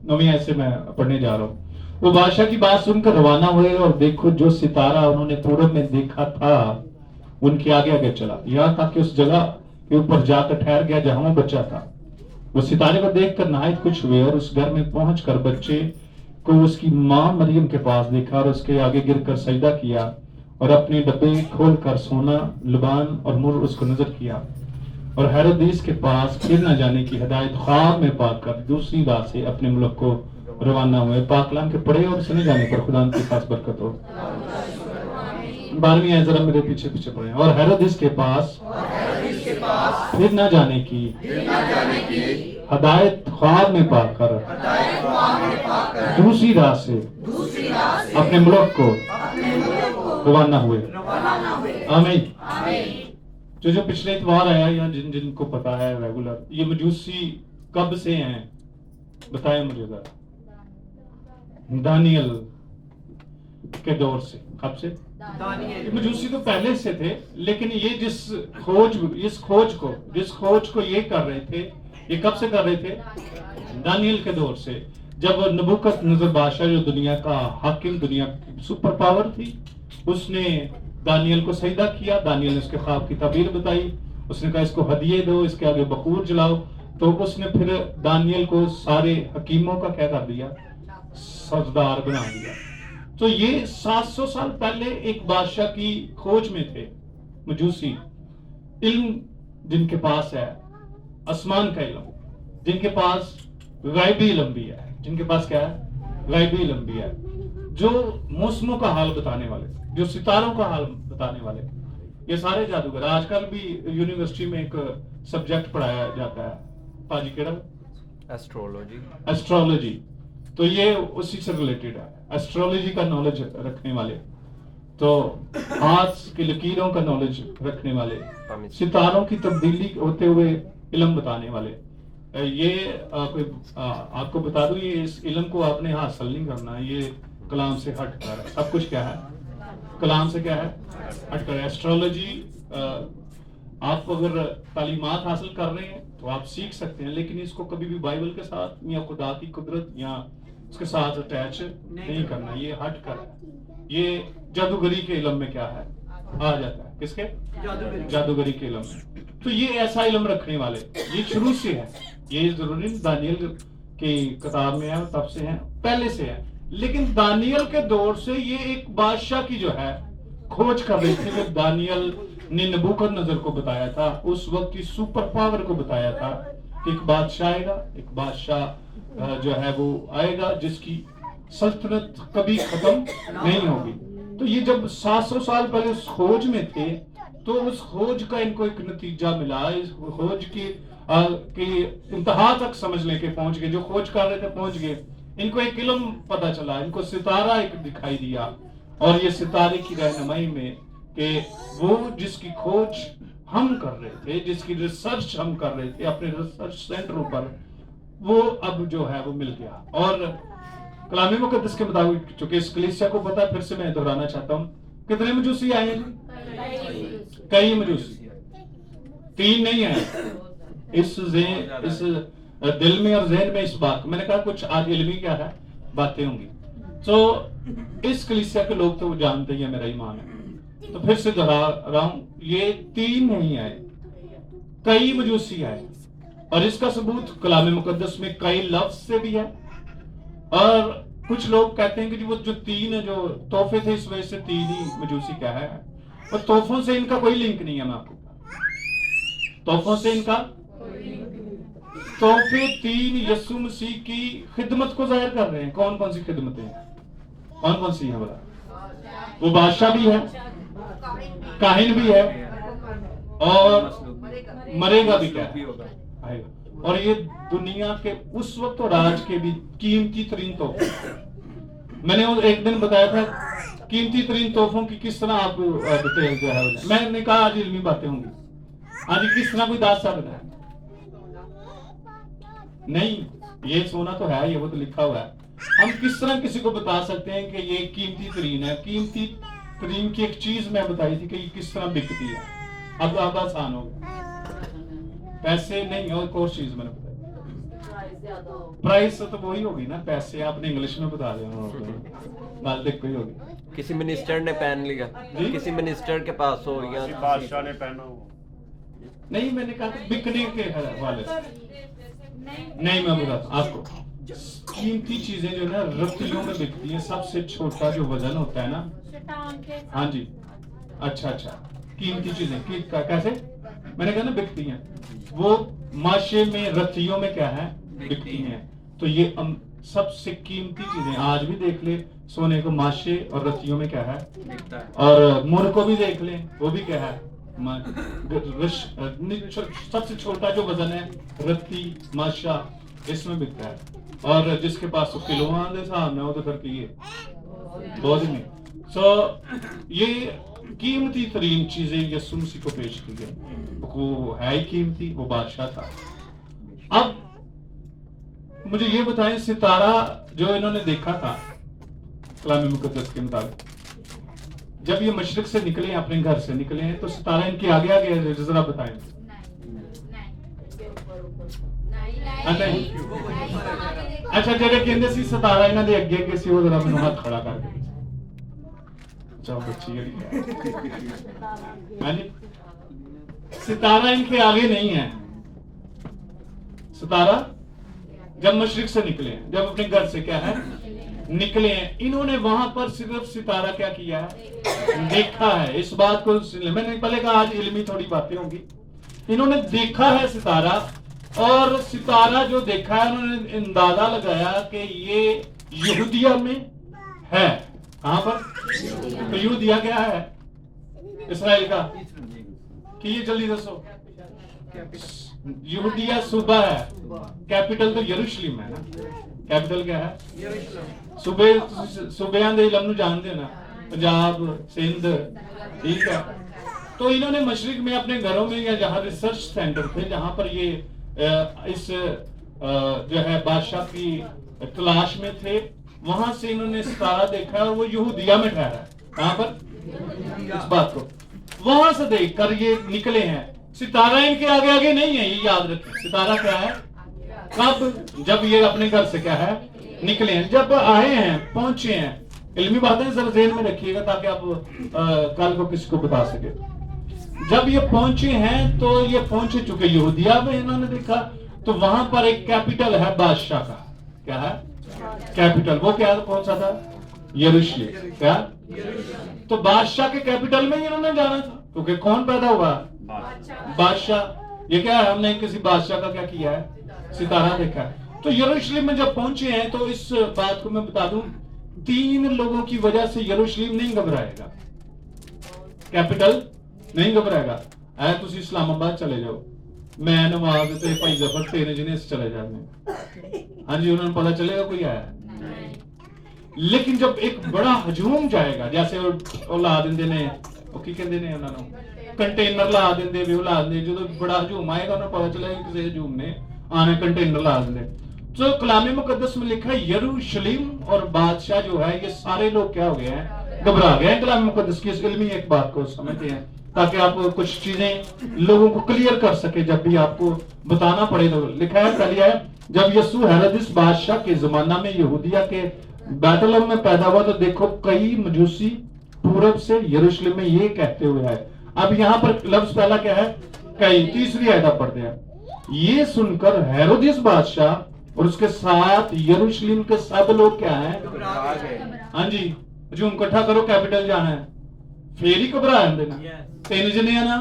9वीं आयत से मैं पढ़ने जा रहा हूँ। वो बादशाह की बात सुनकर रवाना हुए और देखो जो सितारा उन्होंने पूरब में देखा था उनके आगे आगे चला, यहाँ तक कि उस जगह के ऊपर जाकर ठहर गया जहां वो बच्चा था। वो सितारे को देखकर नहायत खुश हुए और उस घर में पहुंचकर बच्चे को उसकी माँ मरियम के पास देखा और उसके आगे गिरकर सजदा किया और अपने डब्बे खोलकर सोना, लुबान और मुर उसको नजर किया। और हेरोदेस के पास फिर न जाने की हिदायत ख्वाब में पाकर दूसरी रात से अपने मुल्क को रवाना हुए। पाक कलाम के पढ़े और सुने जाने पर खुदा की खास बरकत हो। 12वीं आयत जरा मेरे पीछे पीछे पढ़े। और हेरोदेस के पास फिर न जाने की हिदायत ख्वाब में पाकर दूसरी रात से अपने मुल्क को रवाना हुए। आमीन। जो पिछले इतवार आया या जिनको पता है रेगुलर, ये मजूसी कब से हैं बताएं मुझे जरा। दानियल के दौर से। कब से? मजूसी तो पहले से थे, लेकिन ये जिस खोज को ये कर रहे थे, ये कब से कर रहे थे? दानियल के दौर से, जब नबूकदनेस्सर बादशाह जो दुनिया का हाकिम, दुनिया की सुपर पावर थी, उसने दानियल को सजदा किया। दानियल ने उसके ख्वाब की ताबीर बताई, उसने कहा इसको हदिये दो, इसके आगे बखूर जलाओ। तो उसने फिर दानियल को सारे हकीमों का क्या कर दिया? सरदार बना दिया। तो ये 700 साल पहले एक बादशाह की खोज में थे मजूसी। इल्म जिनके पास है, आसमान का इल्म, जिनके पास गायबी इल्म भी है, जिनके पास क्या है? गायबी इल्म भी है, जो मौसमों का हाल बताने वाले, जो सितारों का हाल बताने वाले, ये सारे जादूगर। आजकल भी यूनिवर्सिटी में एक सब्जेक्ट पढ़ाया जाता है, पाजी केड़ा? एस्ट्रोलॉजी। तो ये उसी से रिलेटेड है, एस्ट्रोलॉजी का नॉलेज रखने वाले, तो हाथ की लकीरों का नॉलेज रखने वाले, सितारों की तब्दीली होते हुए इल्म बताने वाले। ये आपको बता दूं, ये इस इल्म को आपने हासिल नहीं करना, ये कलाम से हट कर है। सब कुछ क्या है? कलाम से क्या है? हट कर। एस्ट्रोलॉजी आप अगर तालीमात हासिल कर रहे हैं तो आप सीख सकते हैं, लेकिन इसको कभी भी बाइबल के साथ या खुदा की कुदरत या उसके साथ अटैच नहीं करना। ये हट कर है। ये जादूगरी के इल्म में क्या है? आ जाता है। किसके? जादूगरी के इल्म में। तो ये ऐसा इल्म रखने वाले, ये शुरू से है, ये जरूरी नहीं दानियल की किताब में है, तब से है, पहले से है। लेकिन दानियल के दौर से ये एक बादशाह की जो है खोज कर रही थी। जब दानियल ने नबूकदनेस्सर को बताया था, उस वक्त की सुपर पावर को बताया था कि एक बादशाह आएगा, एक बादशाह जो है वो आएगा जिसकी सल्तनत कभी खत्म नहीं होगी। तो ये जब 700 साल पहले उस खोज में थे, तो उस खोज का इनको एक नतीजा मिला। इस खोज की इंतहा तक समझ लेके पहुंच गए, जो खोज कर रहे थे पहुंच गए। इनको एक इल्म पता चला, इनको सितारा एक दिखाई दिया, और ये सितारे की रहनुमाई में कि वो जिसकी खोज हम कर रहे थे, जिसकी रिसर्च हम कर रहे थे अपने रिसर्च सेंटरों पर, वो अब जो है वो मिल गया। और कलाम मुकद्दस के मुताबिक, चूंकि इस कलीसिया को पता है, फिर से मैं दोहराना चाहता हूँ, कितने मजूसी आए हैं? कई मजूसी, 3 नहीं आए। इस दिल में और ज़हन में इस बात, मैंने कहा कुछ आज इल्मी क्या है बातें होंगी, तो इस कलीसिया के लोग तो वो जानते ही है, मेरा ईमान है। तो फिर से दोहरा रहा हूं, ये 3 नहीं आए, कई मजूसी आए। और इसका सबूत कलाम मुकद्दस में कई लफ्ज से भी है। और कुछ लोग कहते हैं कि जी वो जो 3 जो तोहफे थे, इस वजह से 3 ही मजूसी क्या है। और तोहफों से इनका कोई लिंक नहीं है। मैं आपको तोहफों से इनका तोहफे 3 यीशु मसीह की खिदमत को जाहिर कर रहे हैं। कौन कौन सी खिदमतें हैं? कौन कौन सी है बोला? वो बादशाह भी है, काहिन भी है, और मरेगा भी क्या है? और ये दुनिया के उस वक्त और आज के भी कीमती तरीन तोहफे। मैंने एक दिन बताया था कीमती तरीन तोहफों की किस तरह आप डिटेल जो है, मैंने कहा आज इल्मी बातें होंगी। आज किस तरह कोई दास सकता है? नहीं, ये सोना तो है, ये वो तो लिखा हुआ है। हम किस तरह किसी को बता सकते हैं कि ये कीमती तरीन है? कीमती तरीन की एक चीज मैं बताई थी कि ये किस तरह बिकती है। अब आसान हो गया, पैसे नहीं, और एक और चीज मैंने बताई, प्राइस तो वही होगी ना, पैसे आपने इंग्लिश में बता देना, बात एक कोई होगी। किसी मिनिस्टर ने पहन लिया, किसी मिनिस्टर के पास हो या बादशाह ने पहना हो। नहीं, मैंने कहा था बिकने के हवाले से नहीं, मैं बताता आपको, कीमती चीजें जो ना रत्तियों में बिकती हैं। सबसे छोटा जो वजन होता है ना, हाँ जी, अच्छा, कीमती चीजें कैसे, मैंने कहा ना बिकती हैं, वो माशे में रत्तियों में क्या है, बिकती हैं। तो ये सबसे कीमती चीजें आज भी देख ले, सोने को माशे और रत्तियों में क्या है, और मुर को भी देख ले, वो भी क्या है, सबसे छोटा जो वजन है रत्ती माशा, इसमें बिकता है। और जिसके पास तो किलोआं दे हिसाब में, वो तो फिर की है बहुत ही नहीं। सो ये कीमती तरीन चीजें यीशु मसीह को पेश की गई, वो है ही कीमती, वो बादशाह था। अब मुझे ये बताएं, सितारा जो इन्होंने देखा था कलाम मुकद्दस के मुताबिक, जब ये मशरिक से निकले, अपने घर से निकले हैं, तो सितारा इनके आगे आगे, जरा बताएं। अच्छा, जगह कहते सी सितारा इन्हां दे अगे अगे सी, वो जरा मैनूं हाथ खड़ा कर दे। चलो बच्ची हाँ जी, सितारा इनके आगे नहीं है। सितारा जब मशरिक से निकले, जब अपने घर से क्या है निकले हैं, इन्होंने वहां पर सिर्फ सितारा क्या किया है, देखा है। इस बात को मैंने पहले कहा आज इल्मी थोड़ी बातें होंगी। इन्होंने देखा है सितारा, और सितारा जो देखा है उन्होंने अंदाजा लगाया कि ये यहूदिया में है। कहां पर, तो यहूदिया क्या है, इसराइल का, कि ये जल्दी दसो, यहूदिया सूबा है, कैपिटल तो यरूशलेम है ना, कैपिटल क्या है, सूबे दे इलम नूं जानदे हो ना, पंजाब, सिंध, ठीक है। तो इन्होंने मशरिक में अपने घरों में, या जहां रिसर्च सेंटर थे, जहां पर ये इस जो है बादशाह की तलाश में थे, वहां से इन्होंने सितारा देखा, और वो यहूदिया में ठहरा है। कहां पर, इस बात को वहां से देख कर ये निकले हैं। सितारा इनके आगे आगे नहीं है, ये याद रखें। सितारा क्या है, कब, जब ये अपने घर से क्या है निकले हैं, जब आए हैं, पहुंचे हैं। इल्मी बातें जरा ज़हन में रखिएगा ताकि आप कल को किसी को बता सके। जब ये पहुंचे हैं, तो ये पहुंच चुके यहूदिया में, इन्होंने देखा तो वहां पर एक कैपिटल है बादशाह का, क्या है कैपिटल, वो क्या कौन सा था, यरूशलेम। क्या, तो बादशाह के कैपिटल में इन्होंने जाना था, क्योंकि कौन पैदा हुआ, बादशाह। ये क्या है, हमने किसी बादशाह का क्या किया है, सितारा देखा है। तो यरूशलेम में जब पहुंचे हैं, तो इस बात को मैं बता दूं, 3 लोगों की वजह से यरूशलेम नहीं घबराएगा, कैपिटल नहीं घबराएगा। ऐ तुसी इस्लामाबाद चले जाओ, मैं नवाज ते भाई जफर 13 जने चले जाने, हाँ जी, उन्होंने पता चलेगा कोई आया। लेकिन जब एक बड़ा हजूम जाएगा, जैसे वो ला देंदे ने, वो की कहंदे ने उन्हां नूं, कंटेनर ला देंदे वे, ला देंदे, जो बड़ा हजूम आएगा उन्हें पता चलेगा किसी हजूम ने आने, कंटेनर ला देंदे। तो कलाम मुकद्दस में लिखा है यरूशलेम और बादशाह जो है, ये सारे लोग क्या हो गए हैं, घबरा गए हैं। कलाम मुकद्दस की इस इल्मी एक बात को समझते हैं, ताकि आप कुछ चीजें लोगों को क्लियर कर सके जब भी आपको बताना पड़े। तो लिखा है, पहले है, जब यसू हेरोदिस बादशाह के जमाना में यहूदिया के बैतलहम में पैदा हुआ, तो देखो कई मजूसी पूरब से यरूशलेम में ये कहते हुए आए। अब यहाँ पर लफ्ज पहला क्या है, कई, तीसरी आयत आप पढ़ते हैं, ये सुनकर हेरोदिस बादशाह और उसके साथ यरूशलेम के सब लोग क्या हैं, हाँ जी, हजूम इकट्ठा करो, कैपिटल जाना है, फिर ही घबरा जाते ना। 3 जने है ना,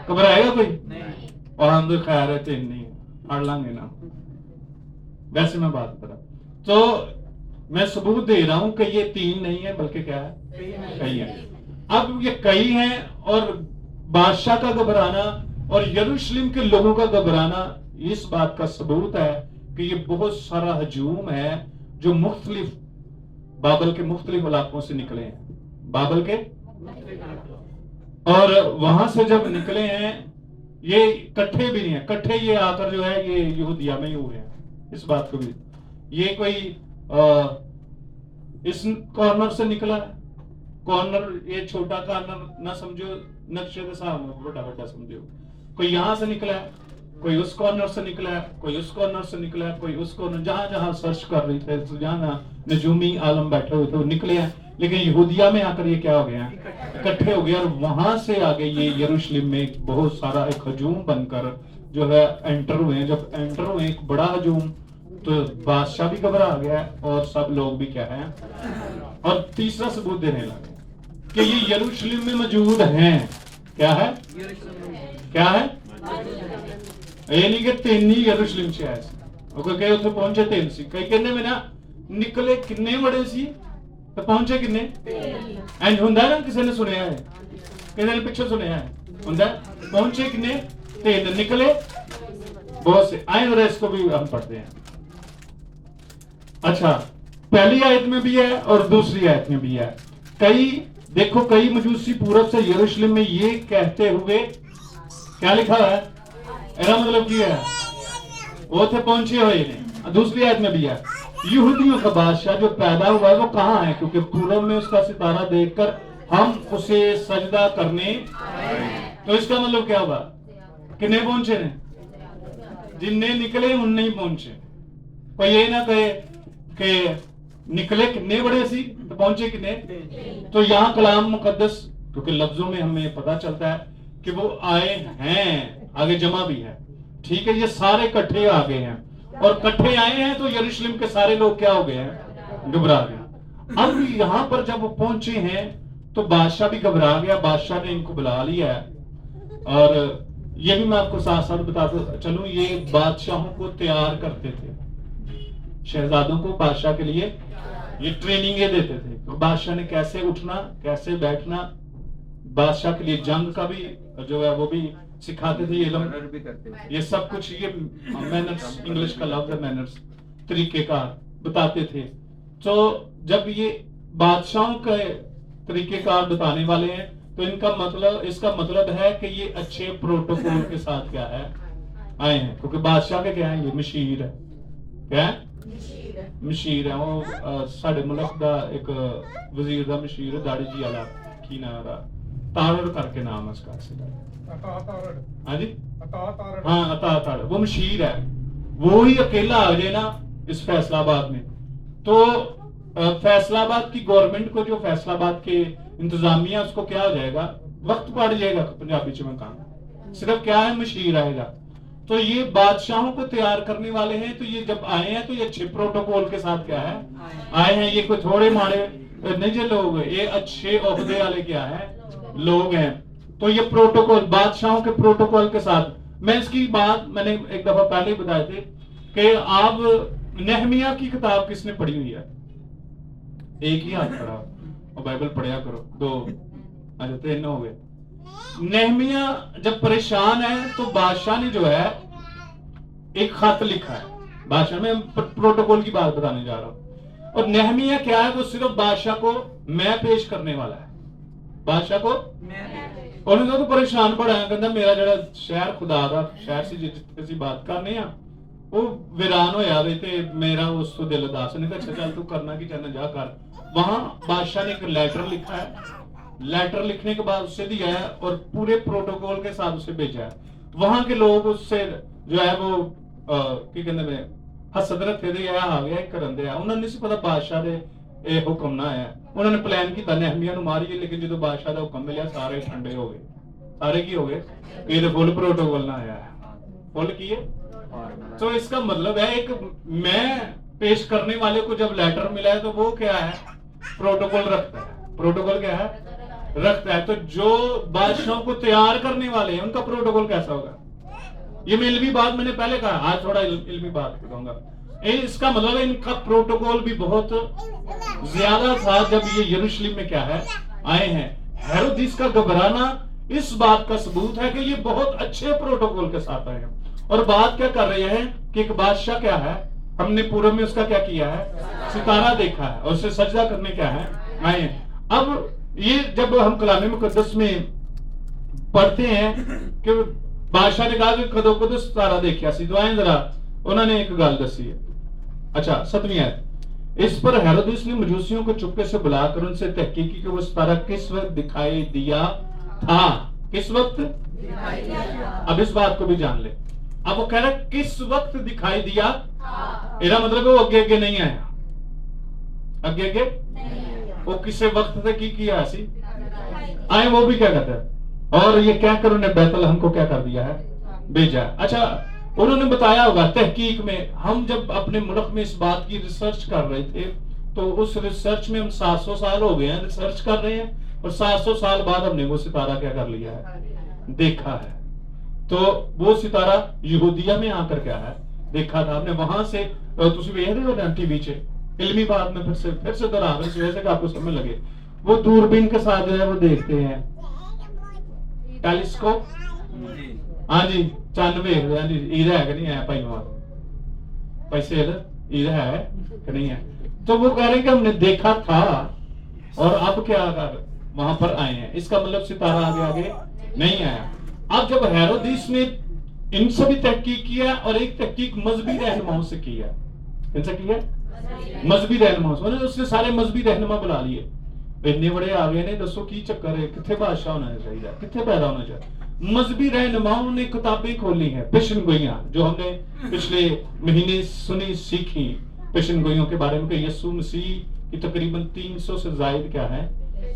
घबराएगा कोई, और हम तो खैर है 3 नहीं, पढ़ लांगे ना। वैसे मैं बात कर रहा, तो मैं सबूत दे रहा हूं कि ये 3 नहीं है, बल्कि क्या है, कई है। अब ये कई हैं, और बादशाह का घबराना और यरूशलेम के लोगों का घबराना इस बात का सबूत है कि ये बहुत सारा हजूम है जो मुख्तलिफ बाबल के मुख्तलिफ इलाकों से निकले हैं, बाबल के, और वहां से जब निकले हैं, ये इकट्ठे भी नहीं है, इकट्ठे ये आकर जो है ये यहूदिया में ही हुए हैं। इस बात को भी, ये कोई इस कॉर्नर से निकला है, कॉर्नर ये छोटा कॉर्नर ना समझो, नक्शे के सामने बड़ा बड़ा समझो, कोई यहां से निकला है, कोई उस कॉर्नर से निकला है, कोई उस कॉर्नर से निकला है, कोई उस कॉर्नर, जहां जहां सर्च कर रहे थे, जहां नजूमी आलम बैठे हुए थे वो निकले हैं, लेकिन यहूदिया में आकर ये क्या हो गए हैं, इकट्ठे हो गए, और वहां से आगे ये यरूशलेम में एक बहुत सारा एक हजूम बनकर जो है एंटर हुए हैं। जब एंटर हुए एक बड़ा हजूम, तो बादशाह भी घबरा गया और सब लोग भी क्या है, और तीसरा सबूत देने लगे कि ये यरूशलेम में मौजूद हैं। क्या है, क्या है, ये नहीं कि तीन ही यरूशलेम से आए सी, कोई कहे उत्थे पहुंचे तीन सी, कई कहने में ना निकले किन्ने बड़े सी तो पहुंचे किन्ने, इंज हुंदा ना, किसी ने सुनिया है, किसी ने पिछे सुनिया है, हुंदा पहुंचे किन्ने तीन, निकले बहुत से। आए और इसको भी हम पढ़ते हैं। अच्छा, पहली आयत में भी है और दूसरी आयत में भी है। कई देखो, कई मजूसी पूरब से यरूशलेम में ये कहते हुए, क्या लिखा है, इसका मतलब क्या है, वो थे पहुंचे हुए ने। दूसरी आयत में भी है, यहूदियों का बादशाह जो पैदा हुआ है वो कहाँ है, क्योंकि पूरब में उसका सितारा देखकर हम उसे सजदा करने। तो इसका मतलब क्या हुआ, किन्ने पहुंचे ने, जिन्ने निकले उन नहीं पहुंचे। कोई ये ना कहे कि निकले किन्ने बड़े सी तो पहुंचे किन्ने। तो यहाँ कलाम मुकद्दस, क्योंकि लफ्जों में हमें पता चलता है कि वो आए हैं, आगे जमा भी है, ठीक है, ये सारे इकट्ठे आ गए हैं, और इकट्ठे आए हैं तो यरूशलेम के सारे लोग क्या हो गए हैं, घबरा गए। अब यहाँ पर जब वो पहुंचे हैं तो बादशाह भी घबरा गया, बादशाह ने इनको बुला लिया है। और ये भी मैं आपको साथ साथ बताता चलूं, ये बादशाहों को तैयार करते थे, शहजादों को बादशाह के लिए ये ट्रेनिंगें देते थे, तो बादशाह ने कैसे उठना, कैसे बैठना, बादशाह के लिए जंग का भी जो है वो भी सिखाते थे, ये सब कुछ, ये मैनर्स, इंग्लिश का लफ्ज है मैनर्स, तरीके का बताते थे। तो जब ये बादशाहों के तरीकेकार बताने वाले हैं तो इनका मतलब, इसका मतलब है कि ये अच्छे प्रोटोकॉल के साथ क्या है आए हैं, क्योंकि बादशाह के क्या है, ये मशीर है, क्या है, मशीर है। वो साडे मुल्क दा एक वजीर दा मशीर दाड़ी जी वाला की नाम रहा, तारड़ करके नाम है उसका, हाँ जी, हाँ अता तारड़, वो मशीर है, वो ही अकेला आ जाए ना इस फैसलाबाद में, तो फैसलाबाद की गवर्नमेंट को, जो फैसलाबाद के इंतजामिया, उसको क्या हो जाएगा, वक्त पड़ जाएगा, पंजाबी च में काम, सिर्फ क्या है, मशीर आएगा। तो ये बादशाहों को तैयार करने वाले हैं। तो ये जब आए हैं तो ये अच्छे प्रोटोकॉल के साथ क्या है आए हैं, ये कोई थोड़े माड़े नहीं जो लोग, ये अच्छे ओहदे वाले क्या है लोग हैं। तो ये प्रोटोकॉल, बादशाहों के प्रोटोकॉल के साथ, मैं इसकी बात मैंने एक दफा पहले ही बताए थे कि आप नेहमिया की किताब किसने पढ़ी हुई है, एक ही हाथ पढ़ा और बाइबल पढ़ा करो, दो, अच्छा तीन हो गए। नेहमिया जब परेशान है तो बादशाह ने जो है एक खत लिखा है, बादशाह में प्रोटोकॉल की बात बताने जा रहा हूं। और नेहमिया क्या है, वो सिर्फ बादशाह को मैं पेश करने वाला है, बादशाह को उन्होंने तो परेशान पड़ा है, कहता मेरा जरा शहर खुदा दा शहर से जितनी बात करने आ वो वीरान होया वे ते मेरा उस तो दिल उदास ने, अच्छा चल तू करना की चाहना जा कर। वहां बादशाह ने एक लेटर लिखा है, लेटर लिखने के बाद उससे दिया है और पूरे प्रोटोकॉल के साथ उसे भेजा है। वहां के लोग उससे जो है वो की कहते में हसद रखे दे आ गया करन दे, उन्होंने नहीं पता बादशाह दे ए हुक्म ना आया, उन्होंने प्लान किया नेहमिया नु मारिए, लेकिन जो बादशाह दा हुक्म मिला सारे ठंडे हो गए, सारे की हो गए कि ये फुल प्रोटोकॉल ना आया, फुल किए। तो इसका मतलब है एक मैं पेश करने वाले को जब लेटर मिला है तो वो क्या है, प्रोटोकॉल रखता है, प्रोटोकॉल क्या है रखता है। तो जो बादशाहों को तैयार करने वाले हैं उनका प्रोटोकॉल कैसा होगा, ये मैं इल्मी बात मैंने पहले कहा, आज थोड़ा इल्मी बात करूंगा। इसका मतलब है इनका प्रोटोकॉल भी बहुत ज्यादा था जब ये यरूशलेम में क्या है आए हैं। हेरोदिस का घबराना इस बात का सबूत है कि ये बहुत अच्छे प्रोटोकॉल के साथ आए हैं। और बात क्या कर रहे हैं कि एक बादशाह क्या है, हमने पूर्व में उसका क्या किया है, सितारा देखा है और उसे सजदा करने क्या है आए हैं। अब ये जब हम कलाम मुकद्दस में पढ़ते हैं कि बादशाह ने कहा कि कदों कदों सितारा देखा सी, तो आए जरा उन्होंने एक गल दसी है। अच्छा 7वीं आयत, इस पर हेरोदिस ने मजूसियों को चुपके से बुलाकर उनसे तहकीक की कि वो सितारा किस वक्त दिखाई दिया था, किस वक्त। अब इस बात को भी जान ले अब वो कह रहा है किस वक्त दिखाई दिया, ਇਹਦਾ ਮਤਲਬ ਉਹ ਅੱਗੇ ਅੱਗੇ नहीं आया, ਅੱਗੇ ਅੱਗੇ वो किसी वक्त से की किया ऐसी आए, वो भी क्या कहते हैं, और ये क्या कर उन्हें बैतलहम को क्या कर दिया है, भेजा। अच्छा, उन्होंने बताया होगा तहकीक में, हम जब अपने मुल्क में इस बात की रिसर्च कर रहे थे तो उस रिसर्च में हम 700 साल हो गए हैं रिसर्च कर रहे हैं, और 700 साल बाद हमने वो सितारा क्या कर लिया है, देखा है। तो वो सितारा यहूदिया में आकर क्या है देखा था हमने, वहां से तुम वेख रहे हो ना टीवी च, इल्मी बात में फिर से दोहरा रहे वैसे कि आपको समझ लगे, वो दूरबीन के साथ जो है वो देखते हैं, टेलीस्कोप, हाँ जी, चंद वेख रहे हैं जी, ईदा है कि नहीं है, पैसे ईदा है कि नहीं है। तो वो कह रहे हैं कि हमने देखा था और अब क्या वहां पर आए हैं, इसका मतलब सितारा आगे आगे नहीं आया। अब जब हेरोदिस ने इन सभी तहकीक किया और एक तहकीक मजहबी रहनुमाओं से किया, इनसे किया मजहबी रहनुमाओं से, उन्होंने उसने सारे मजहबी रहनुमा बुला लिए, इतने बड़े आ गए ने, दसो की चक्कर है, कितने बादशाह होना चाहिए, कितने पैदा होना चाहिए। मजहबी रहनुमाओं ने किताबें खोली हैं, पेशन गोइयां, जो हमने पिछले महीने सुनी सीखी पेशन गोइयों के बारे में, कि यीशु मसीह की तकरीबन 300 से ज्यादा क्या है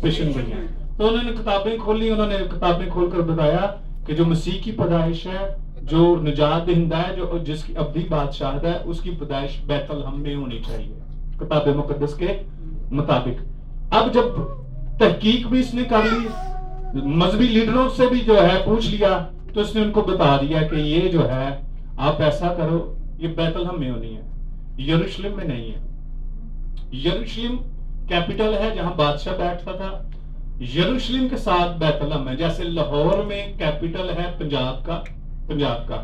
पेशन गोइयां। तो उन्होंने किताबें खोली, उन्होंने किताबें खोलकर बताया कि जो मसीह की पैदाइश है, जो निजात दहिंदा है, जो जिसकी अब्दी बादशाह है, उसकी पैदाइश बैतलहम में होनी चाहिए किताब मुकद्दस के मुताबिक। अब जब तहकीक भी इसने कर ली, मजहबी लीडरों से भी जो है पूछ लिया, तो इसने उनको बता दिया कि ये जो है आप ऐसा करो, ये बैतलहम में होनी है, यरूशलेम में नहीं है। यरूशलेम कैपिटल है जहां बादशाह बैठता था, यरूशलेम के साथ बैतलहम है, जैसे लाहौर में कैपिटल है पंजाब का,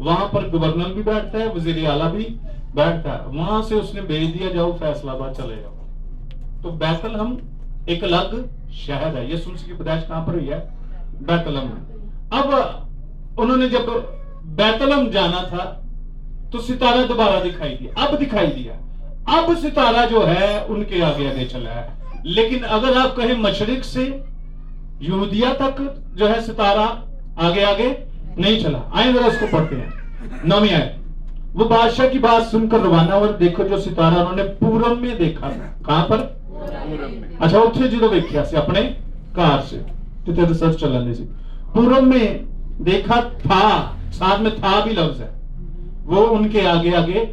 वहां पर गवर्नर भी बैठता है, वजीर आला भी बैठता है, वहां से उसने भेज दिया जाओ फैसलाबाद चले जाओ। तो बैतलहम एक अलग शहर है, यीशु मसीह की पैदाइश कहां पर हुई है, बैतलहम में। अब उन्होंने जब बैतलहम जाना था तो सितारा दोबारा दिखाई दिया, अब दिखाई दिया, अब सितारा जो है उनके आगे आगे चला है। लेकिन अगर आप कहें मशरिक से यहूदिया तक जो है सितारा आगे आगे नहीं चला। आए जरा उसको पढ़ते हैं, 9वीं आयत। वो बादशाह की बात सुनकर रवाना और देखो जो सितारा उन्होंने पूरब में देखा था। कहां पर? अच्छा, उत्थे जो देखा से अपने कार से जितने रिसर्च चलने से पूरब में देखा था, साथ में था भी लफ्ज है, वो उनके आगे आगे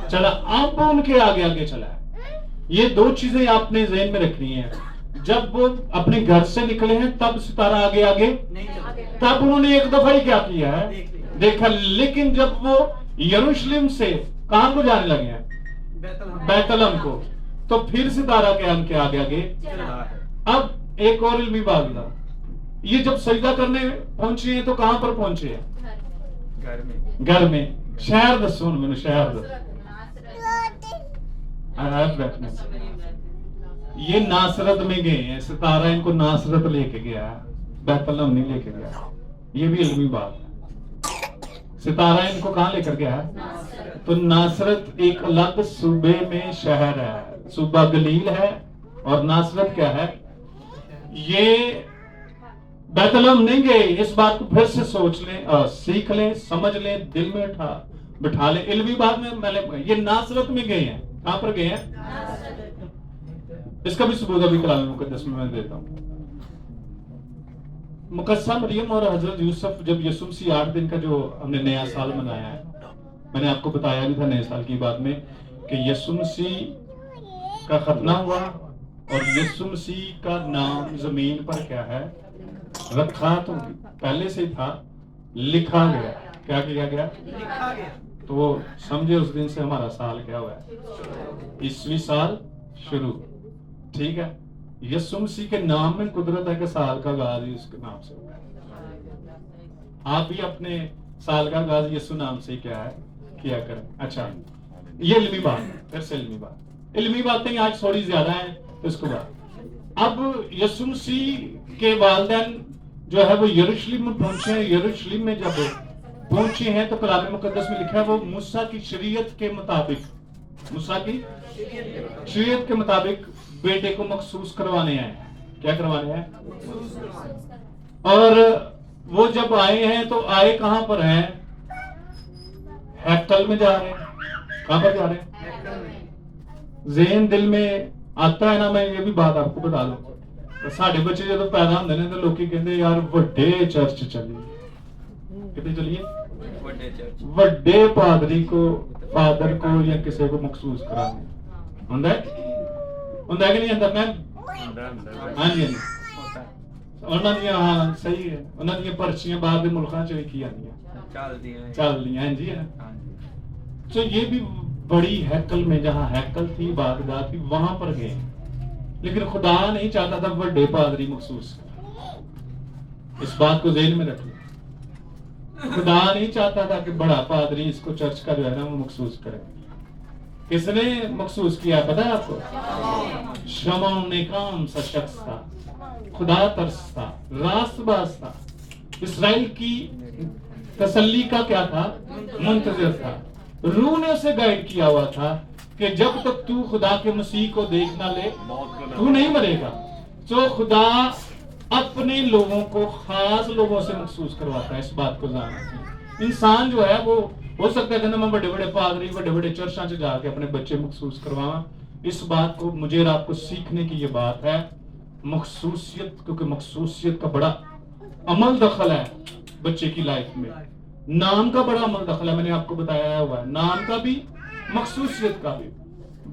चला, अब उनके आगे आगे चला है। ये दो चीजें आपने ज़हन में रखनी है। जब वो अपने घर से निकले हैं तब सितारा आगे आगे नहीं, तब उन्होंने एक दफा ही क्या किया है देखा। लेकिन जब वो यरूशलेम से कहां को जाने लगे हैं, बैतलहम को, तो फिर सितारा के उनके आगे आगे। अब एक और इल्मी बात था, ये जब सजदा करने पहुंचे हैं तो कहां पर पहुंचे हैं, घर में। शहर दसो मैंने, शहर दसो। ये नासरत में गए हैं, सितारा इनको नासरत लेके गया, बैतलहम नहीं लेके गया। ये भी इल्मी बात है, सितारा इनको कहां लेकर गया है, तो नासरत एक अलग सूबे में शहर है, सूबा गलील है, और नासरत क्या है, ये बैतलहम नहीं गए। इस बात को फिर से सोच लें, सीख लें, समझ लें, दिल में बिठा लें। इल्मी बात में ये नासरत में गए हैं। कहां पर गए हैं? इसका भी सबूत अभी कलाम मुकद्दस में मैं देता हूं। मुकद्दसा मरियम और हजरत यूसुफ जब यीशु मसीह 8 दिन का जो हमने नया साल मनाया है, मैंने आपको बताया भी था नए साल की बात में कि यीशु मसीह का खतना हुआ और यीशु मसीह का नाम जमीन पर क्या है रखा, तो पहले से था, लिखा गया। क्या किया गया? लिखा गया। तो समझे उस दिन से हमारा साल क्या हुआ है, 20वीं साल शुरू। ठीक है, यीशु मसीह के नाम में कुदरत है कि साल का आगाज ही उसके नाम से होगा। आप भी अपने साल का आगाज यीशु नाम से क्या है किया करें। अच्छा, ये इल्मी बात है। फिर से इल्मी बातें आज थोड़ी ज्यादा है, तो इसको बात। अब यीशु मसीह के वालिदैन जो है वो यरूशलेम में पहुंचे हैं। यरूशलेम में जब पहुंचे हैं तो कलाम मुकद्दस में लिखा है वो मूसा की शरीयत के मुताबिक, मूसा की शरीयत के मुताबिक बेटे को मखसूस करवाने आए। क्या करवाने आए? और वो जब आए हैं तो आए कहां पर हैं? हैकल में जा रहे हैं, कहां पर जा रहे हैं? ज़हन दिल में आता है ना, मैं ये भी बात आपको बता दूं, साढ़े बच्चे जो पैदा होंगे ने तो लोग कहते यार वड्डे चर्च चलिए, कितने चलिए, वड्डे पादरी को, फादर को या किसी को मखसूस कराने होंदा है कि नहीं होंदा? मैं हाँ जी ਉਹਨਾਂ ਦੀਆਂ, ਹਾਂ ਸਹੀ ਹੈ, ਉਹਨਾਂ ਦੀਆਂ ਪਰਚੀਆਂ ਬਾਹਰ ਦੇ ਮੁਲਕਾਂ ਚ ਵੇਖੀ ਜਾਂਦੀਆਂ ਚੱਲਦੀਆਂ हैं जी है ना। तो ये भी बड़ी हैकल में, जहाँ हैकल थी, बादगाह थी, वहां पर गए, लेकिन खुदा नहीं चाहता था बड़े पादरी मखसूस करे। इस बात को ज़हन में रखिए, खुदा नहीं चाहता था कि बड़ा पादरी इसको चर्च का जो है ना वो मखसूस करे। किसने मखसूस किया पता है आपको? शमौन नेकाम सा शख्स था, खुदा तरस था, रास्तबाज था, इसराइल की तसल्ली का क्या था? मुंतज़िर था। रूह ने उसे गाइड किया हुआ था कि जब तक तू खुदा के मसीह को देख ना ले तू नहीं मरेगा। तो खुदा अपने लोगों को खास लोगों से महसूस करवाता है। इस बात को जानना, इंसान जो है वो हो सकता है कि मैं बड़े बड़े पादरी, बड़े बड़े चर्चा से जाके अपने बच्चे महसूस करवावा। इस बात को मुझे और आपको सीखने की ये बात है, मखसूसियत, क्योंकि मखसूसियत का बड़ा अमल दखल है बच्चे की लाइफ में। नाम का बड़ा अमल दखल है, मैंने आपको बताया हुआ है, नाम का भी, मखसूसियत का भी।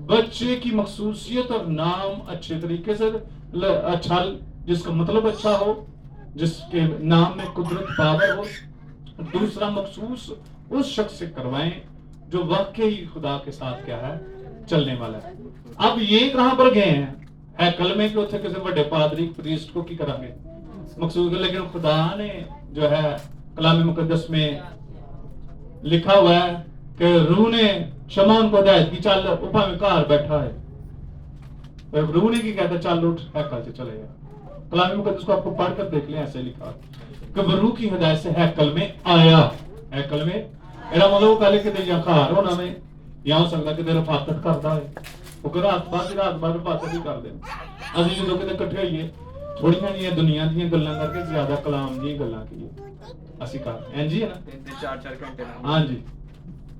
बच्चे की मखसूसियत और नाम अच्छे तरीके से अच्छा, जिसका मतलब अच्छा हो, जिसके नाम में कुदरत पावर हो। दूसरा, मखसूस उस शख्स से करवाएं जो वाकई खुदा के साथ क्या है, चलने वाला है। अब ये कहां पर गए हैं? हैकल में, कि उसे किसी बड़े पादरी प्रीस्ट को की करांगे मखसूस। लेकिन खुदा ने जो है कलाम मुकद्दस में लिखा हुआ है कि रूह ने शमौन को हिदायत की, चल ऊपर में घर बैठा है, रूह ने की कहता चल उठ हैकल से चले गया। कलाम मुकद्दस को आपको पढ़कर देख लें, ऐसे लिखा कि रूह की हिदायत से हैकल में आया। हैकल में एरा मतलब कल कि घर होना में, या हो सकता कि रफाकत करता है, वो रात बाद रफाकत ही कर दे। ਅਸੀਂ ਜਦੋਂ ਕਿਤੇ ਇਕੱਠੇ ਹੋਈਏ, ਥੋੜੀਆਂ ਜਿਹੀਆਂ ਦੁਨੀਆ ਦੀਆਂ ਗੱਲਾਂ ਕਰਕੇ ਜ਼ਿਆਦਾ ਕਲਾਮ ਦੀਆਂ ਗੱਲਾਂ ਕੀਏ ਅਸੀਂ करते हैं जी, है ना, 4-4 घंटे। हाँ जी,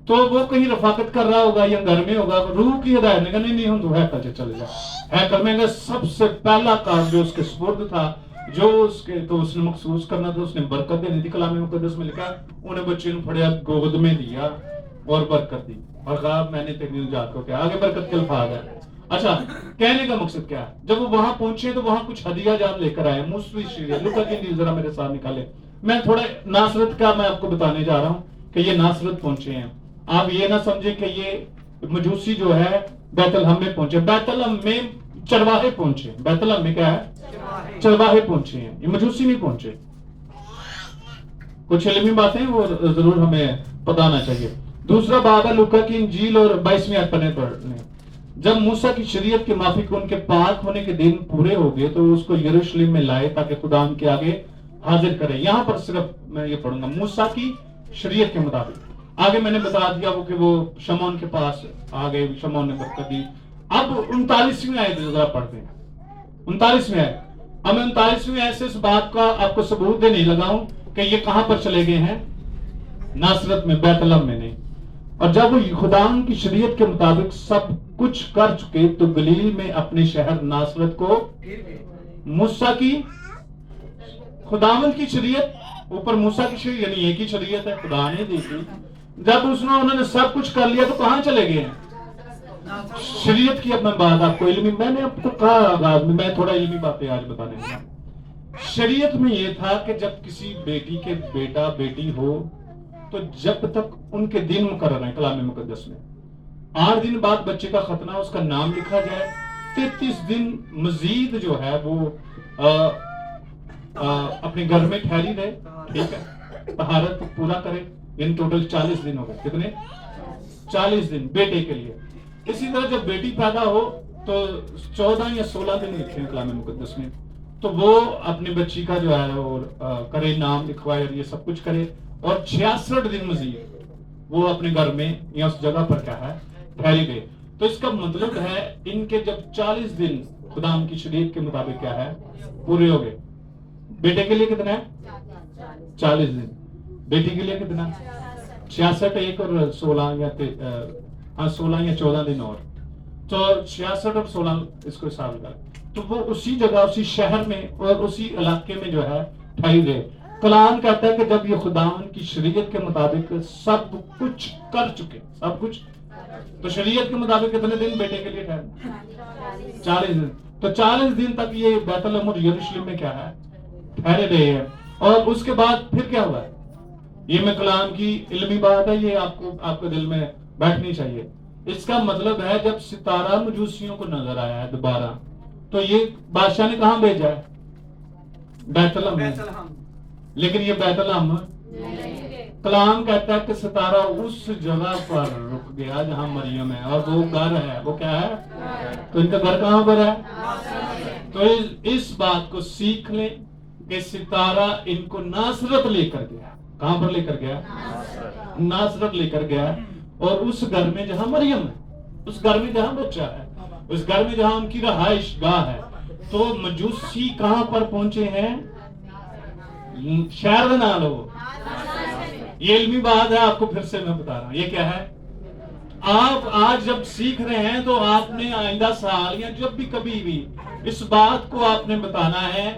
तो वो कहीं रफाकत कर रहा होगा या घर में होगा, रूह की हिदायत ने कहा नहीं हम तो हैकल से चले जाए। हैकल में सबसे पहला काम जो उसके सुपुर्द था, जो उसके तो उसने मखसूस करना था, उसने बरकत देनी थी। कलाम मुकद्दस में लिखा, उन्हें बच्चे ने फड़िया, गोद में दिया और बरकत दी और कहा मैंने तेरी निजात को किया। आगे बरकत के अल्फाज है। अच्छा, कहने का मकसद क्या है? जब वो वहां पहुंचे तो वहां कुछ हदिया जात लेकर आए। मूसवी लुका की इंजील जरा मेरे साथ निकाले। मैं थोड़ा नासरत का मैं आपको बताने जा रहा हूं कि ये नासरत पहुंचे हैं। आप ये ना समझे कि ये मजूसी जो है बैतलहम में पहुंचे। बैतलहम में चरवाहे पहुंचे। बैतलहम में क्या है? चरवाहे पहुंचे हैं, ये मजूसी नहीं पहुंचे। कुछ इल्मी बातें वो जरूर हमें पता होना चाहिए। दूसरा बाब है लुका की इंजील और 22वें आयत पढ़ने। जब मूसा की शरीयत के माफिक उनके पाक होने के दिन पूरे हो गए तो उसको यरूशलेम में लाए ताकि खुदा उनके आगे हाजिर करे। यहाँ पर सिर्फ मैं ये पढ़ूंगा, मूसा की शरीयत के मुताबिक। आगे मैंने बता दिया वो कि वो शमौन के पास आ गए, शमौन ने बरकत दी। अब 39वीं आयत जरा पढ़ते हैं। 39वीं आयत, अब मैं 39वीं आयत से इस बात का आपको सबूत देने लगा हूं कि ये कहां पर चले गए हैं, नासरत में, बैतलहम में नहीं। और जब वो खुदा की शरीयत के मुताबिक सब कुछ कर चुके तो गलील में अपने शहर नासरत को मूसा की, खुदावंद की शरीयत ऊपर मूसा की शरीयत, यानी एक ही शरीयत है, खुदा ने दी थी। जब उन्होंने सब कुछ कर लिया तो कहां चले गए हैं? शरीयत की। अब मैं बात आपको इल्मी, मैंने आपको कहा आगाज में, मैं थोड़ा इल्मी बातें आज बताने लगा। शरीयत में यह था कि जब किसी बेटी के बेटा बेटी हो तो जब तक उनके दिन मुकर्रर है कलाम मुकद्दस में, 8 दिन बाद बच्चे का खतना, उसका नाम लिखा जाए, 33 दिन मजीद जो है वो अपने घर में ठहरी रहे, ठीक है, तहारत पूरा करे। इन टोटल 40 दिन हो गए। कितने? 40 दिन बेटे के लिए। इसी तरह जब बेटी पैदा हो तो 14 या 16 दिन लिखे हैं कलाम मुकद्दस में, तो वो अपनी बच्ची का जो है वो करे, नाम लिखवाए और ये सब कुछ करे। और 66 दिन मजीद वो अपने घर में या उस जगह पर क्या है, ठहरी गए। तो इसका मतलब है इनके जब 40 दिन खुदा की शरीयत के मुताबिक क्या है, पूरे हो गए। बेटे के लिए कितना है? 40 दिन। बेटी के लिए कितना? 66 एक और 16 या 16 या 14 दिन और, तो 66 और 16 इसको हिसाब लगा, तो वो उसी जगह उसी शहर में और उसी इलाके में जो है ठहर गए। कलाम कहता है कि जब ये खुदावन की शरीयत के मुताबिक सब कुछ कर चुके, सब कुछ, तो शरीयत के मुताबिक कितने दिन बेटे के लिए ठहरे? 40 दिन। तो 40 दिन तक ये बैतलहम और यरूशलेम में क्या है, ठहरे रहे हैं। और उसके बाद फिर क्या हुआ? ये मैं कलाम की इल्मी बात है, ये आपके दिल में बैठनी चाहिए। इसका मतलब है जब सितारा मजूसियों को नजर आया है दोबारा, तो ये बादशाह ने कहां भेजा है? बैतलहम में। लेकिन ये बैतलहम, कलाम कहता है कि सितारा उस जगह पर रुक गया जहां मरियम है, और वो घर है, वो क्या है? तो इनका घर कहां पर है? तो इस बात को सीख लें कि सितारा इनको नासरत लेकर गया। कहां पर लेकर गया? नासरत लेकर गया। और उस घर में जहां मरियम है, उस घर में जहां बच्चा है, उस घर में जहां उनकी रहाइश गाह है। तो मजूसी कहां पर पहुंचे हैं? शहर का नाम लो, ये इल्मी बात है, आपको फिर से मैं बता रहा हूं। ये क्या है? आप आज जब सीख रहे हैं तो आपने आइंदा साल या जब भी कभी भी इस बात को आपने बताना है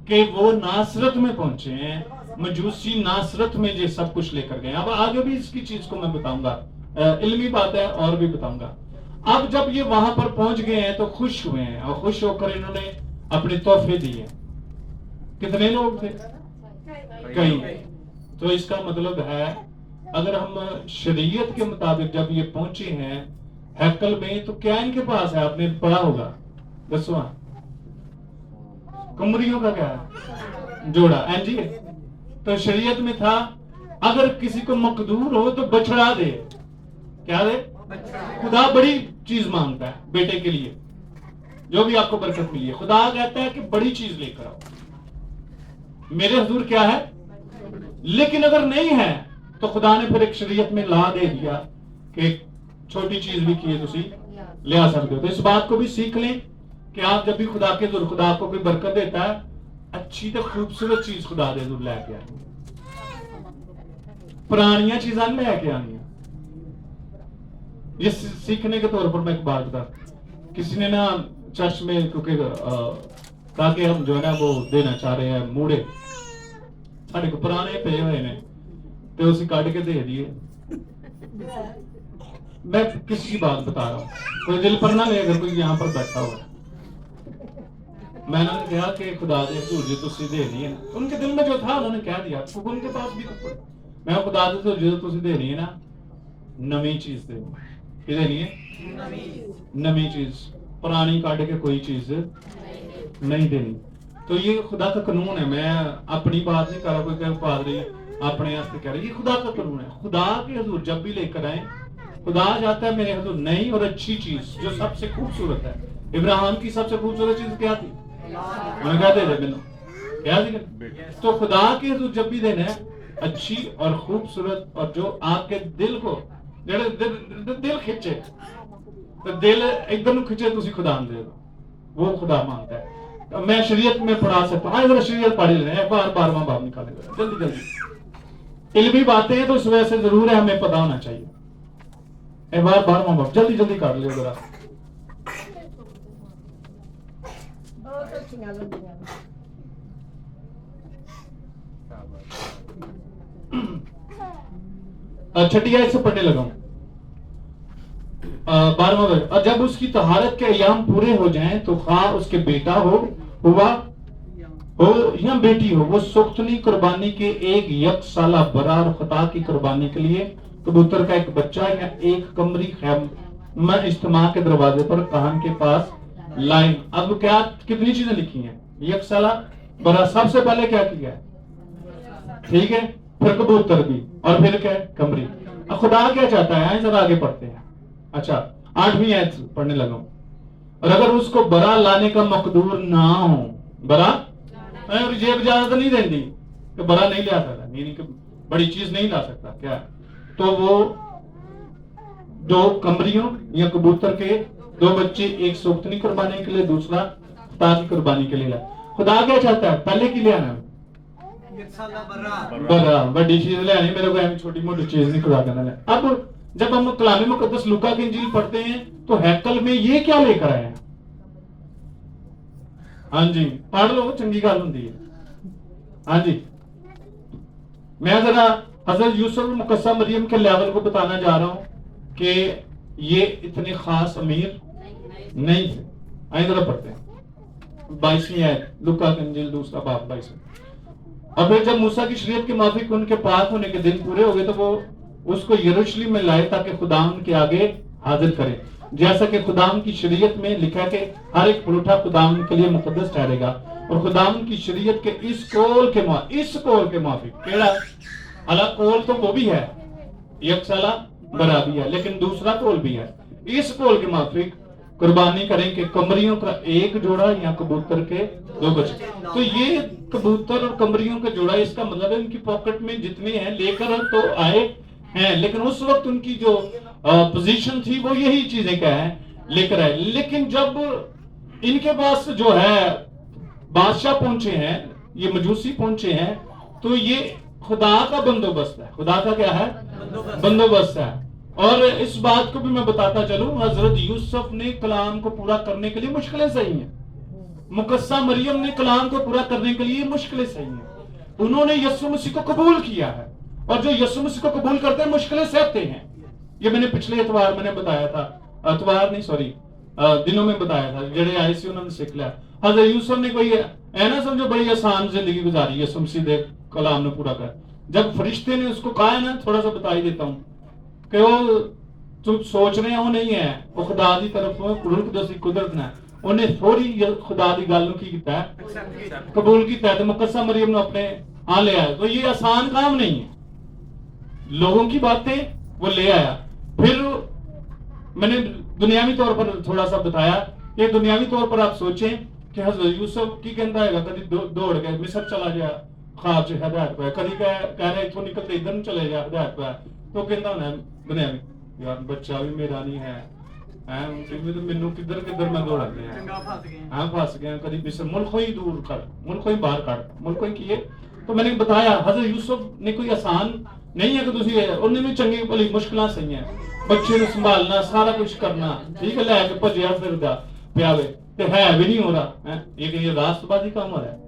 कि वो नासरत में पहुंचे हैं, मजूसी नासरत में ये सब कुछ लेकर गए। अब आगे भी इसकी चीज को मैं बताऊंगा, इल्मी बात है और भी बताऊंगा। अब जब ये वहां पर पहुंच गए हैं तो खुश हुए हैं, और खुश होकर इन्होंने अपने तोहफे दिए। कितने लोग थे? कई। तो इसका मतलब है अगर हम शरीयत के मुताबिक जब ये पहुंचे हैं हैकल में, तो क्या इनके पास है? आपने पढ़ा होगा 10वां कमरियों का क्या है? जोड़ा। जी, तो शरीयत में था अगर किसी को मकदूर हो तो बछड़ा दे। क्या दे? खुदा बड़ी चीज मांगता है बेटे के लिए, जो भी आपको बरकत मिली है। खुदा कहता है कि बड़ी चीज लेकर आओ, मेरे हुजूर क्या है? लेकिन अगर नहीं है तो खुदा ने फिर एक शरीयत में ला दे दिया कि छोटी चीज भी की तुसी ले आ सकते हो। तो इस बात को भी सीख लें कि आप जब भी खुदा के दूर, खुदा आपको कोई बरकत देता है, अच्छी तो खूबसूरत चीज खुदा दे दूर लेके आए, पुरानियां चीजें लेके आनी। ये सीखने के तौर पर मैं एक बात बता, किसी ने ना चर्च में, क्योंकि ताकि हम जो है ना वो देना चाह रहे हैं मूड़े, साढ़े को पुराने पे हुए ने, तो उसे काट के दे दिए। मैं किसी की बात बता रहा हूँ, कोई दिल पर ना ले, अगर कोई यहाँ पर बैठा हुआ। मैंने कहा कि खुदा दे जो तुसी देनी है ना, उनके दिल में जो था उन्होंने कह दिया, क्योंकि उनके पास भी तो मैं खुदा दे जो तुसी देनी है ना, नवी चीज दे। देनी है नवी चीज, पुरानी काट के कोई चीज नहीं देनी। तो ये खुदा का कानून है। मैं अपनी बात नहीं कर रहा, कोई पादरी अपने वास्ते कह रहा, ये खुदा का कानून है। खुदा के हुजूर जब भी लेकर आए, खुदा जाता है मेरे हुजूर नई और अच्छी चीज जो सबसे खूबसूरत है। इब्राहिम की सबसे खूबसूरत चीज क्या थी? मैं क्या दे दे क्या थी? तो खुदा के हुजूर जब भी देना है अच्छी और खूबसूरत, और जो आपके दिल को दिल खिंचे, तो दिल एकदम खिंचे, तुसी खुदा दे दो, वो खुदा मांगता है। मैं शरीयत में पढ़ा सकता हूँ, जरा शरीयत पढ़ ले रहे हैं, बार 12वां बाब निकाले जल्दी जल्दी। इल्मी बातें हैं तो इस वजह से जरूर है हमें पता होना चाहिए। एक बार 12वां बाब जल्दी जल्दी काट लियो जरा। छठी आयत से पढ़ने लगा हूं। 12वां वर्ष, और जब उसकी तहारत के अयाम पूरे हो जाएं तो खा उसके बेटा हुआ हो या बेटी हो, वो सुख्तनी कुर्बानी के एक यकसाला बरा और खता की कुर्बानी के लिए कबूतर का एक बच्चा या एक कमरी खैमा इज्तिमा के दरवाजे पर काहन के पास लाइन। अब क्या कितनी चीजें लिखी हैं? यकसाला बरा, सबसे पहले क्या किया है? ठीक है, फिर कबूतर भी, और फिर क्या? कमरी। अब खुदा क्या चाहता है? जरा आगे पढ़ते हैं। अच्छा, 8वीं आयत पढ़ने लगा। और अगर उसको बरा लाने का मकदूर ना हो, बरा जेब इजाजत नहीं देती कि बरा नहीं ला सकता, नहीं कि बड़ी चीज नहीं ला सकता क्या, तो वो 2 कमरियों या कबूतर के 2 बच्चे, एक सुख्तनी कुर्बानी के लिए, दूसरा खता की कुर्बानी के लिए ला। खुदा क्या चाहता है? पहले की ले आना, बड़ा बड़ी चीज लेनी, मेरे को ऐसी छोटी मोटी चीज नहीं खुदा कहना है। अब जब हम कलाम मुकद्दस लूका की इंजील पढ़ते हैं तो हैकल में ये क्या लेकर आए हैं? हाँ जी, पढ़ लो, चंगी गल होंदी है। हाँ जी, मैं जरा हजरत यूसुफ मुकद्दस मरियम के लेवल को बताना जा रहा हूं कि ये इतने खास अमीर नहीं थे। आइए जरा पढ़ते हैं 22वीं आयत, लूका की इंजील दूसरा बाब 22। और फिर जब मूसा की शरीयत के माफिक उनके पाक होने के दिन पूरे हो गए तो वो उसको यरूशलेम में लाए ताकि खुदाम के आगे हाजिर करें, जैसा कि खुदाम की शरीयत में लिखा कि हर एक पुरुषा खुदाम के लिए मुकद्दस ठहरेगा। और खुदाम की शरीयत के इस कौल के माफिक केड़ा, अला कौल तो वो भी है, यकसला बरा भी है, लेकिन दूसरा कौल भी है। इस कौल के माफिक कुर्बानी करें कि कमरियों का एक जोड़ा या कबूतर के 2 बच्चे। तो ये कबूतर और कमरियों का जोड़ा, इसका मतलब है उनकी पॉकेट में जितने हैं लेकर तो आए हैं, लेकिन उस वक्त उनकी जो पोजीशन थी वो यही चीजें क्या है लेकर आए। लेकिन जब इनके पास जो है बादशाह पहुंचे हैं, ये मजूसी पहुंचे हैं, तो ये खुदा का बंदोबस्त है। खुदा का क्या है? बंदोबस्त है। और इस बात को भी मैं बताता चलूं, हजरत यूसुफ ने कलाम को पूरा करने के लिए मुश्किलें सही हैं, मुकद्दसा मरियम ने कलाम को पूरा करने के लिए मुश्किलें सही हैं। उन्होंने यीशु मसीह को कबूल किया है, और जो यीशु मसीह को कबूल करते हैं मुश्किलें सहते हैं। ये मैंने पिछले इतवार मैंने बताया था, दिनों में बताया था, जड़े आए सी उन्होंने सीख लिया। हजरत यूसुफ ने कोई ऐ ना समझो बड़ी आसान जिंदगी गुजारी यीशु मसीह दे कलाम ने पूरा कर। जब फरिश्ते ने उसको कहा है ना, थोड़ा सा बता ही देता हूं कि वो जो सोच रहे हैं वो नहीं है, वो खुदा की तरफ कुदरत ने उन्हें थोड़ी खुदा की गल की कीता है, कबूल किया है, तो मुकद्दसा मरियम ने अपने हाँ ले आया। तो ये आसान काम नहीं है, लोगों की बातें वो ले आया। फिर मैंने दुनियावी तौर पर थोड़ा सा बताया कि दुनियावी तौर पर आप सोचें कि हजरत यूसुफ की कहता है कभी दौड़ गए मिस्र चला गया, ख्वाब से हदायत पाया, कभी कह रहे इथों निकलते इधर चले गया हदायत पाया, तो कहता होना दुनियावी यार बच्चा भी मेरा नहीं है, तो मैनू किधर किधर मैं दौड़ा गया, हाँ फंस गया, कभी मिस्र मुल्क ही दूर कर, मुल्क ही बाहर काट, मुल्क ही किए। तो मैंने बताया हजरत यूसुफ ने कोई आसान नहीं है कि तुसी उन्हें भी चंगी भली मुश्किलां सही है, बच्चे ਨੂੰ संभालना सारा कुछ करना, ठीक है, लैके भजया फिरदा प्यावे ते है भी नहीं हो रहा है, ये रास्तबाजी काम हो रहा है।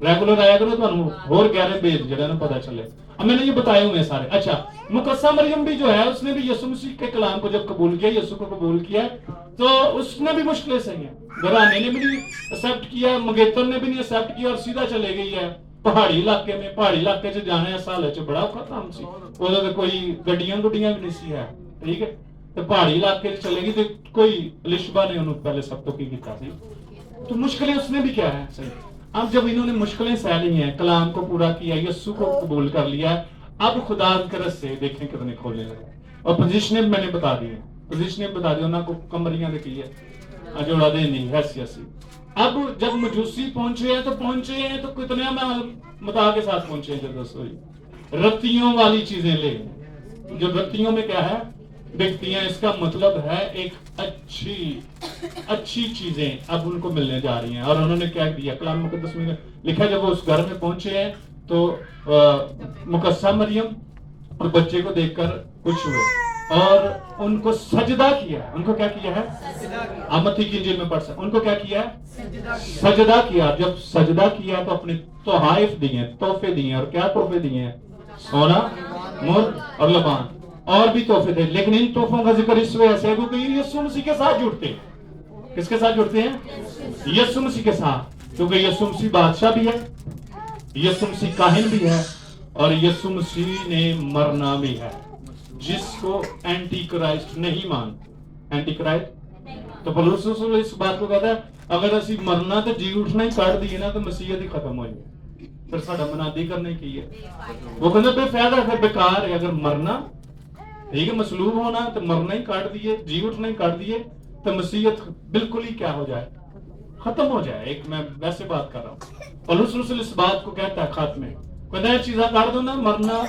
रेगुलर आया करो ਤੁਹਾਨੂੰ ਹੋਰ 11 बेज ਜਿਹੜਾ ना पता चले। अब मैंने ये बताए हुए सारे। अच्छा, मुकद्दसा मरियम भी जो है उसने भी यीशु मसीह के कलाम को जब कबूल किया, यीशु को कबूल किया, तो उसने भी मुश्किलें सही हैं, घराने ने भी नहीं एक्सेप्ट किया, मंगेतर ने भी नहीं एक्सेप्ट किया और सीधा चले गई है पहाड़ी इलाके में। पहाड़ी इलाके च जाना इस हाल च बड़ा औखा काम सी, उधर तो कोई गड्डियां गुड्डियां भी नहीं सी है, ठीक है, तो पहाड़ी इलाके च चलेगी तो कोई लिशबा ने उन्होंने पहले सब तो की किया थी, तो मुश्किलें उसने भी क्या है सही। अब जब इन्होंने मुश्किलें सह ली हैं, कलाम को पूरा किया, यीशु को कबूल कर लिया, अब खुदा के रस्ते देखें कितने खोलने लगे। और पोजीशन मैंने बता दी, पोजीशन बता दी उन्होंने को कमरियां की है जोड़ा दे नहीं हैसी। अब जब मजूसी पहुंचे हैं तो कितने मता के साथ पहुंचे हैं, जब दसो रत्तियों वाली चीजें ले, जो रत्तियों में क्या है दिखती हैं, इसका मतलब है एक अच्छी चीजें अब उनको मिलने जा रही हैं। और उन्होंने क्या किया, कलाम मुकद्दस में लिखा जब वो उस घर में पहुंचे हैं तो मुकद्दसा मरियम और बच्चे को देखकर खुश हुए और उनको सजदा किया। उनको क्या किया है, मत्ती की इंजील में पढ़ सकते, उनको क्या किया है, सजदा किया। जब सजदा किया तो अपने तोहाइफ दिए, तोहफे दिए, और क्या तोहफे दिए, सोना, मुर और लबान, और भी तोहफे थे। लेकिन इन तोहफों का जिक्र इस वजह से क्योंकि यीशु मसीह के साथ जुड़ते हैं। किसके साथ जुड़ते हैं, यीशु मसीह के साथ, क्योंकि यीशु मसीह बादशाह भी है, यीशु मसीह काहिन भी है, और यीशु मसीह ने मरना भी है। जिसको एंटी क्राइस्ट नहीं मान, एंटी क्राइस्ट, तो पौलुस रसूल इस बात को कहता है अगर असी मरना तो जी उठना ही काट दिए ना तो मसीहत ही खत्म हो जाए, फिर साडा मनादी करने की है। वो कहते बेफायदा, फिर बेकार है। अगर मरना ठीक है, मसलूब होना तो मरना ही काट दिए, जी उठना ही काट दिए, तो मसीहत बिल्कुल ही क्या हो जाए, खत्म हो जाए। एक मैं वैसे बात कर रहा हूँ। पौलुस रसूल इस बात को कहता है खात्मे, कहता है चीज़ा काट दो ना, मरना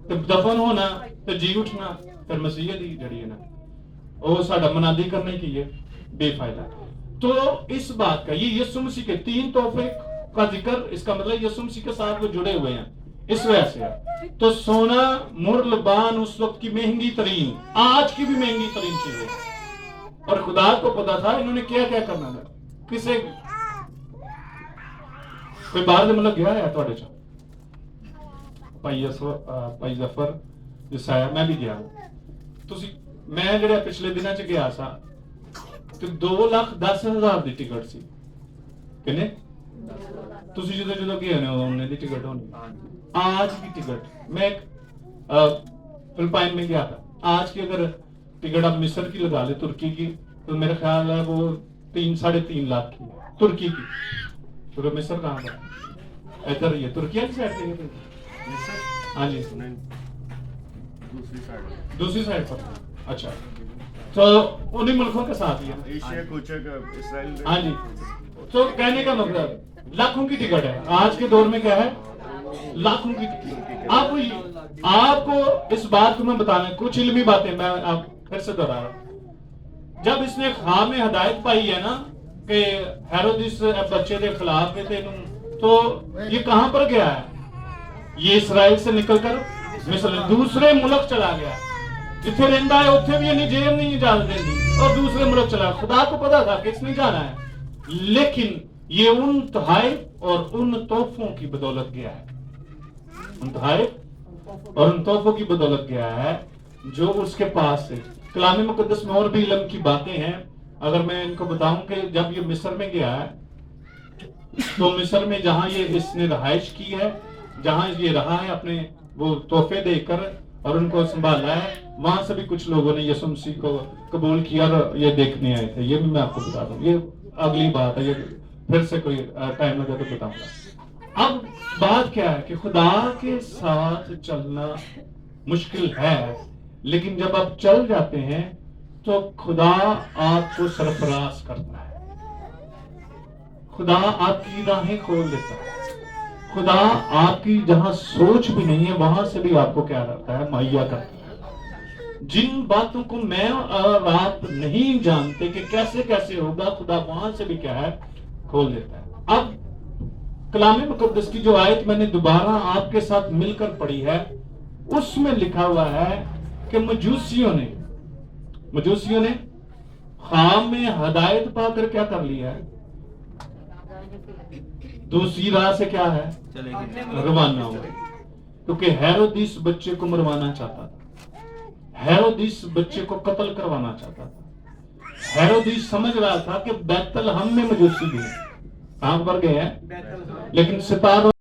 तो दफन होना तो जी उठना, फिर मसीहत ही जड़ी है ना, वो साडा मनादी करने की है, बेफायदा। तो इस बात का ये यीशु मसीह के 3 तोहफे का जिक्र, इसका मतलब यीशु मसीह के साथ वो जुड़े हुए हैं, इस वजह से है। तो सोना मुर्लबान उस वक्त की महंगी तरीन, आज की भी महंगी तरीन चीज है, और खुदा को पता था इन्होंने क्या क्या करना है। किसे कोई बाहर दे मतलब गया है ਤੁਹਾਡੇ ਚ ਭਾਈ ਜ਼ਫਰ ਜਸਾਇਆ, ਮੈਂ ਵੀ ਗਿਆ। ਤੁਸੀਂ ਮੈਂ ਜਿਹੜਾ ਪਿਛਲੇ ਦਿਨਾਂ ਚ ਗਿਆ ਸਾਂ ਤੇ 2,10,000 ਦੀ ਟਿਕਟ ਸੀ। ਕਿੰਨੇ? ਤੁਸੀਂ ਜਦੋਂ ਗਏ ਨੇ ਉਹਨੇ ਦੀ टिकट होनी। आज की टिकट, मैं फिलिपाइन में गया था, आज की अगर टिकट आप मिस्र की लगा ले, तुर्की की, तो मेरा ख्याल है वो 3-3.5 लाख की है, तुर्की की। तो मिस्र कहाँ पर? इधर ये तुर्की की साइड पे। हाँ जी, दूसरी साइड पर। अच्छा, तो उन्हीं मुल्कों के साथ ही है, एशिया कुछ इसराइल। हाँ जी। तो कहने का मतलब लाखों की टिकट है। आज के दौर में क्या है, लाखों की। आपको इस बात को मैं बताना, कुछ इल्मी बातें मैं आप फिर से दोहरा रहा हूं। जब इसने ख्वाब में हदायत पाई है ना कि हेरोदिस बच्चे के खिलाफ थे, तो ये कहां पर गया है? ये इसराइल से निकलकर मिस्र, दूसरे मुल्क चला गया। जिथे रहता है उथे भी नहीं जेल नहीं इजाजत देती, और दूसरे मुल्क चला। खुदा को पता था कि इसने जाना है, लेकिन ये उन तोहफे और उन तोहफों की बदौलत गया है, उन तोहफे और उन तोहफों की बदौलत गया है जो उसके पास है। कलाम मुकद्दस में और भी इल्म की बातें हैं। अगर मैं इनको बताऊं कि जब ये मिस्र में गया है, तो मिस्र में जहां ये इसने रहाइश की है, जहां ये रहा है, अपने वो तोहफे देकर और उनको संभाला है, वहां से भी कुछ लोगों ने यीशु मसीह को कबूल किया और ये देखने आए थे। ये भी मैं आपको बता दूं, ये अगली बात है, ये फिर से कोई टाइम लगे तो बताऊंगा। अब बात क्या है कि खुदा के साथ चलना मुश्किल है, लेकिन जब आप चल जाते हैं तो खुदा आपको सरफराज करता है, खुदा आपकी राहें खोल देता है, खुदा आपकी जहां सोच भी नहीं है वहां से भी आपको क्या करता है, मुहैया करता है। जिन बातों को मैं और आप नहीं जानते कि कैसे कैसे होगा, खुदा वहां से भी क्या है, खोल देता है। अब कलाम मुकद्दस की जो आयत मैंने दोबारा आपके साथ मिलकर पढ़ी है, उसमें लिखा हुआ है कि मजूसियों ने ख्वाब में हदायत पाकर क्या कर लिया है, दूसरी राह से क्या है, रवाना हुआ। क्योंकि हेरोदिस बच्चे को मरवाना चाहता था, हेरोदिस बच्चे को कत्ल करवाना चाहता था। हेरोदिस समझ रहा था कि बैतलहम में मजूसी भी है, कहां पर गए हैं, लेकिन सितारों